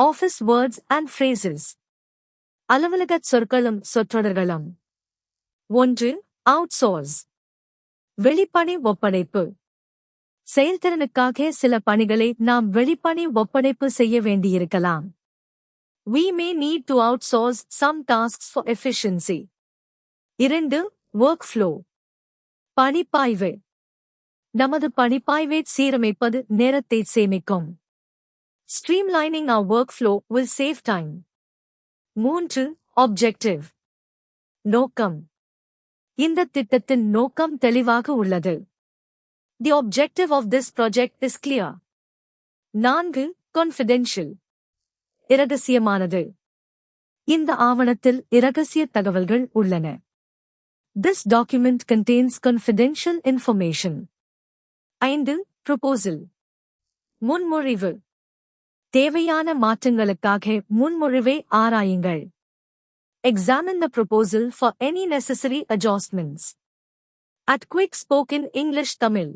Office words and phrases. அலுவலகச் சொற்களும் சொற்றொடர்களும். 1. Outsource. வெளிப்பணி ஒப்படைப்பு. செயல்திறனுக்காக சில பணிகளை நாம் வெளிப்பணி ஒப்படைப்பு செய்ய வேண்டியிருக்கலாம். We may need to outsource some tasks for efficiency. 2. Workflow. பணிப்பாய்வு. நமது பணிப்பாய்வைச் சீரமைப்பது நேரத்தைச் சேமிக்கும். Streamlining our workflow will save time. 3. Objective. நோக்கம். இந்த திட்டத்தின் நோக்கம் தெளிவாக உள்ளது. The objective of this project is clear. 4. Confidential. இரகசியமானது. இந்த ஆவணத்தில் இரகசிய தகவல்கள் உள்ளன. This document contains confidential information. 5. Proposal. முன்மொழிவு. தேவையான மாற்றங்களுக்காக முன்மொழிவை ஆராயுங்கள். Examine the proposal for any necessary adjustments. At Quick Spoken English Tamil.